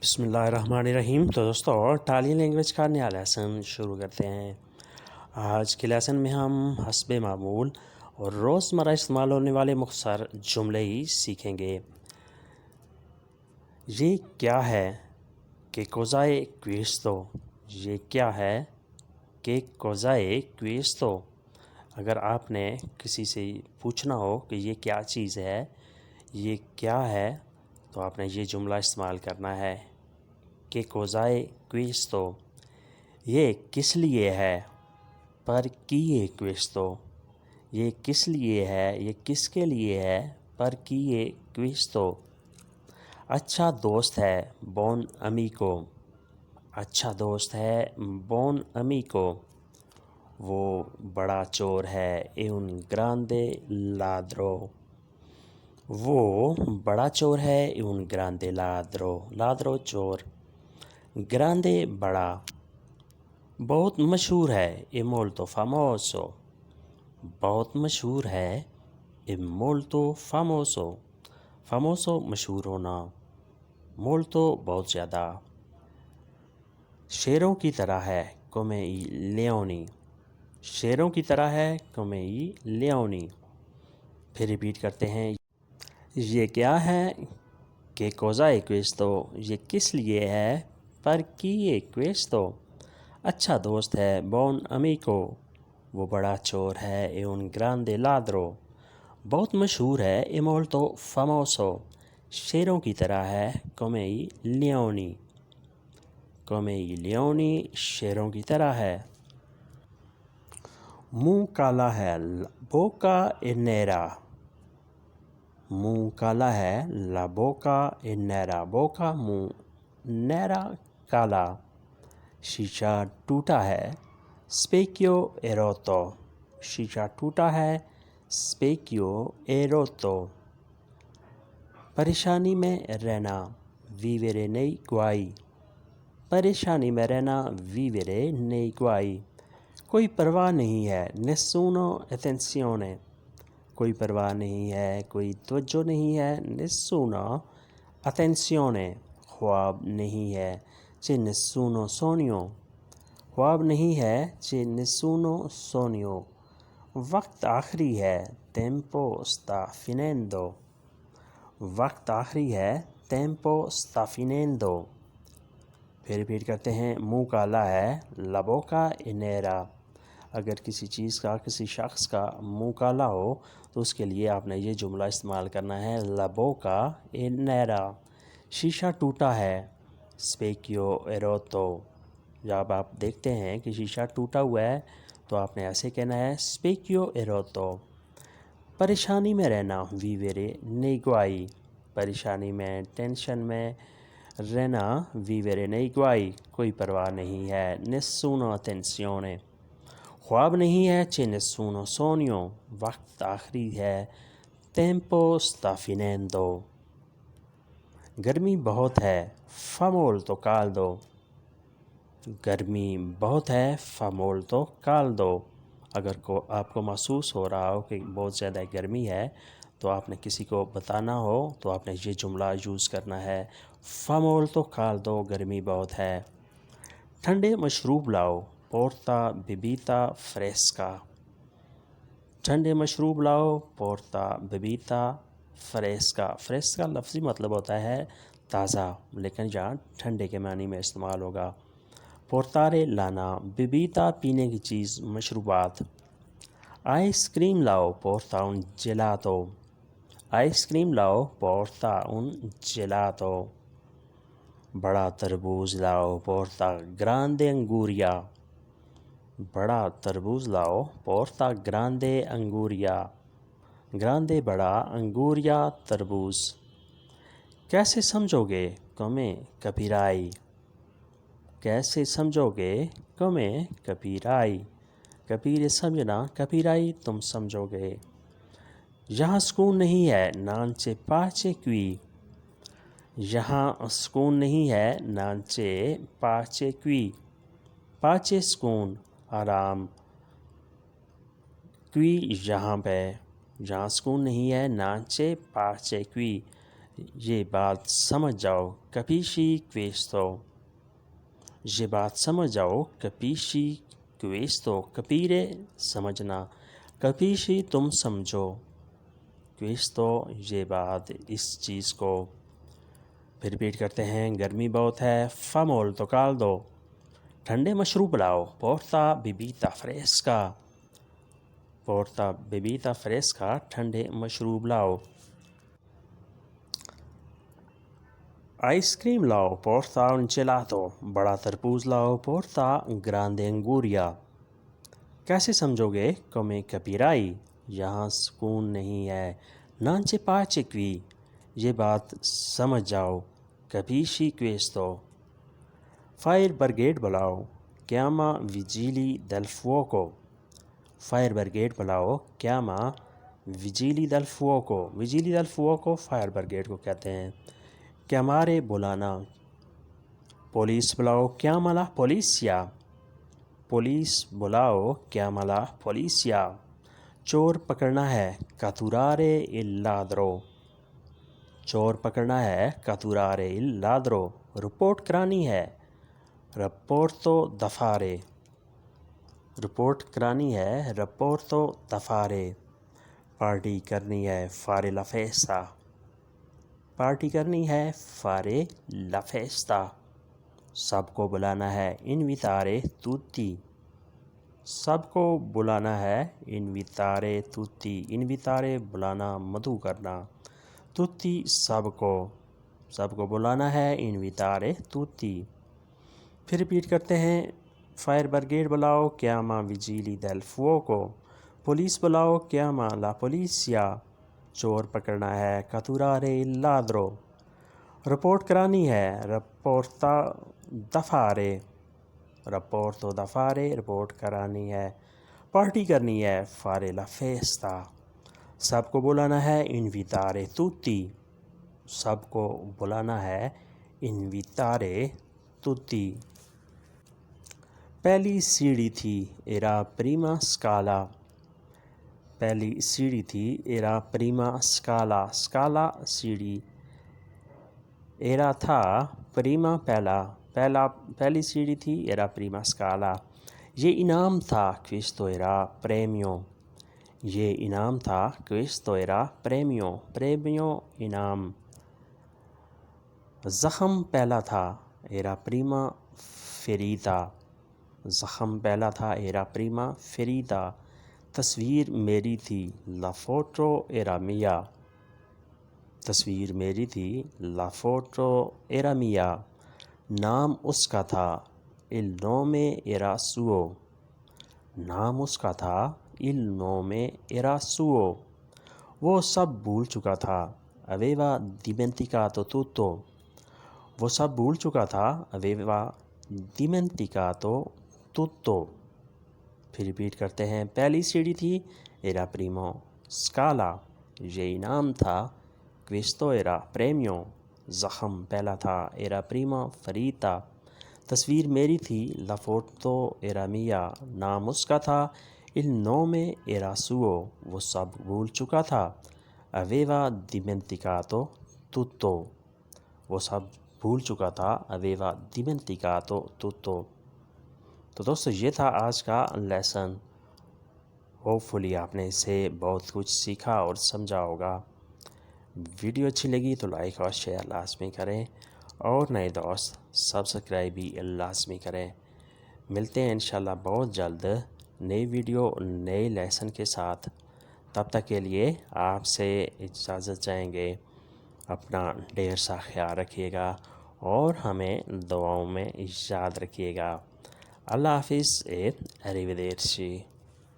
بسم اللہ الرحمن الرحیم۔ تو دوستو ٹالی لینگویج کا نیا لیسن شروع کرتے ہیں۔ آج کے لیسن میں ہم حسب معمول اور روزمرہ استعمال ہونے والے مختصر جملے ہی سیکھیں گے۔ یہ کیا ہے کہ کوزائے کویستو؟ یہ کیا ہے کہ کوزائے کویستو؟ اگر آپ نے کسی سے پوچھنا ہو کہ یہ کیا چیز ہے، یہ کیا ہے، تو آپ نے یہ جملہ استعمال کرنا ہے کہ کوزائے کویستو، یہ کس لیے ہے؟ پر کیے کویستو، یہ کس لیے ہے، یہ کس کے لیے ہے؟ پر کیے کویستو۔ اچھا دوست ہے بون امیکو، اچھا دوست ہے بون امیکو، وہ بڑا چور ہے اے un grande ladro، وہ بڑا چور ہے اے un grande ladro، لادرو چور، گراندے بڑا، بہت مشہور ہے اے molto famoso، بہت مشہور ہے اے molto famoso، famoso مشہور ہونا، molto بہت زیادہ۔ شیروں کی طرح ہے come i leoni، شیروں کی طرح ہے come i leoni۔ پھر ریپیٹ کرتے ہیں، یہ کیا ہے کہ کوزائے کویستو، یہ کس لیے ہے؟ پر کیے کویستو، اچھا دوست ہے بون امیکو، وہ بڑا چور ہے اے un grande ladro، بہت مشہور ہے اے molto famoso، شیروں کی طرح ہے come i leoni، come i leoni شیروں کی طرح ہے۔ منہ کالا ہے boca è nera، منہ کالا ہے la boca è nera، boca منہ، nera کالا۔ شیشہ ٹوٹا ہے specchio è rotto، شیشہ ٹوٹا ہے specchio è rotto۔ پریشانی میں رہنا vivere nei guai، پریشانی میں رہنا vivere nei guai۔ کوئی پرواہ نہیں ہے nessuno attenzione، کوئی پرواہ نہیں ہے، کوئی توجہ نہیں ہے nessuno attenzione۔ خواب نہیں ہے c'è nessuno sogno، خواب نہیں ہے c'è nessuno sogno۔ وقت آخری ہے tempo sta finendo، وقت آخری ہے tempo sta finendo۔ پھر ریپیٹ کرتے ہیں، منہ کالا ہے la boca è nera۔ اگر کسی چیز کا، کسی شخص کا منہ کالا ہو تو اس کے لیے آپ نے یہ جملہ استعمال کرنا ہے la boca è nera۔ شیشہ ٹوٹا ہے specchio è rotto، جب آپ دیکھتے ہیں کہ شیشہ ٹوٹا ہوا ہے تو آپ نے ایسے کہنا ہے specchio è rotto۔ پریشانی میں رہنا vivere nei guai، پریشانی میں، ٹینشن میں رہنا vivere nei guai، کوئی پرواہ نہیں ہے nessuno attenzione۔ خواب نہیں ہے c'è nessuno sogno، وقت آخری ہے tempo sta finendo۔ گرمی بہت ہے fa molto caldo، گرمی بہت ہے fa molto caldo۔ اگر آپ کو محسوس ہو رہا ہو کہ بہت زیادہ گرمی ہے تو آپ نے کسی کو بتانا ہو تو آپ نے یہ جملہ یوز کرنا ہے fa molto caldo، گرمی بہت ہے۔ ٹھنڈے مشروب لاؤ porta bibita fresca، ٹھنڈے مشروب لاؤ porta bibita fresca۔ fresca لفظی مطلب ہوتا ہے تازہ، لیکن یہاں ٹھنڈے کے معنی میں استعمال ہوگا۔ portare لانا، bibita پینے کی چیز، مشروبات۔ آئس کریم لاؤ porta un gelato، ice cream لاؤ porta un gelato۔ بڑا تربوز لاؤ porta grande anguria، بڑا تربوز لاؤ porta grande anguria، grande بڑا، anguria تربوز۔ کیسے سمجھو گے come capirai، کیسے سمجھو گے come capirai، capire سمجھنا، capirai تم سمجھو گے۔ یہاں سکون نہیں ہے non c'è pace qui، یہاں سکون نہیں ہے non c'è pace qui، pace سکون، آرام، qui یہاں پہ، جہاں سکون نہیں ہے non c'è pace qui، یہ بات سمجھ جاؤ capisci questo یہ بات سمجھ جاؤ capisci questo capire سمجھنا capisci تم سمجھو questo یہ بات اس چیز کو پھر ریپیٹ کرتے ہیں گرمی بہت ہے fa molto caldo ٹھنڈے مشروب لاؤ porta bibita fresca porta bibita fresca ٹھنڈے مشروب لاؤ آئس کریم لاؤ porta un gelato بڑا تربوز لاؤ porta grande anguria کیسے سمجھو گے come capirai یہاں سکون نہیں ہے non c'è pace qui یہ بات سمجھ جاؤ capisci questo فائر بریگیڈ بلاؤ chiama vigili del fuoco fire brigade بلاؤ chiama vigili del fuoco vigili del fuoco fire brigade کو کہتے ہیں chiamare بلانا پولیس بلاؤ chiama la polizia پولیس بلاؤ chiama la polizia چور پکڑنا ہے catturare il ladro چور پکڑنا ہے catturare il ladro رپورٹ کرانی ہے rapporto da fare رپورٹ کرانی ہے rapporto da fare پارٹی کرنی ہے fare la festa پارٹی کرنی ہے fare la festa سب کو بلانا ہے invitare tutti سب کو بلانا ہے invitare tutti invitare بلانا مدعو کرنا tutti سب کو بلانا ہے invitare tutti پھر ریپیٹ کرتے ہیں فائر بریگیڈ بلاؤ chiama vigili del fuoco police بلاؤ chiama la polizia چور پکڑنا ہے catturare il ladro رپورٹ کرانی ہے rapporto da fare رپورٹ کرانی ہے پارٹی کرنی ہے fare la festa سب کو بلانا ہے invitare tutti سب کو بلانا ہے invitare tutti پہلی سیڑھی تھی era prima scala پہلی سیڑھی تھی era prima scala scala سیڑھی era تھا prima پہلی سیڑھی تھی era prima scala یہ انعام تھا questo era premio یہ انعام تھا questo era premio انعام زخم پہلا تھا era prima ferita زخم پہلا تھا era prima ferita تصویر میری تھی la foto era mia تصویر میری تھی la foto era mia نام اس کا تھا il nome era suo نام اس کا تھا il nome era suo وہ سب بھول چکا تھا aveva dimenticato tutto وہ سب بھول چکا تھا aveva dimenticato tutto پھر ریپیٹ کرتے ہیں پہلی سیڑھی تھی era primo scala یہ انعام تھا questo era premio زخم پہلا تھا era prima ferita تصویر میری تھی la foto era mia نام اس کا تھا il nome era suo وہ سب بھول چکا تھا aveva dimenticato tutto وہ سب بھول چکا تھا aveva dimenticato tutto تو دوستو یہ تھا آج کا لیسن ہوپ فلی آپ نے اسے بہت کچھ سیکھا اور سمجھا ہوگا ویڈیو اچھی لگی تو لائک اور شیئر لازمی کریں اور نئے دوست سبسکرائب بھی لازمی کریں ملتے ہیں انشاءاللہ بہت جلد نئی ویڈیو نئے لیسن کے ساتھ تب تک کے لیے آپ سے اجازت چاہیں گے اپنا ڈھیر سا خیال رکھیے گا اور ہمیں دعاؤں میں یاد رکھیے گا اللہ حافظ arrivederci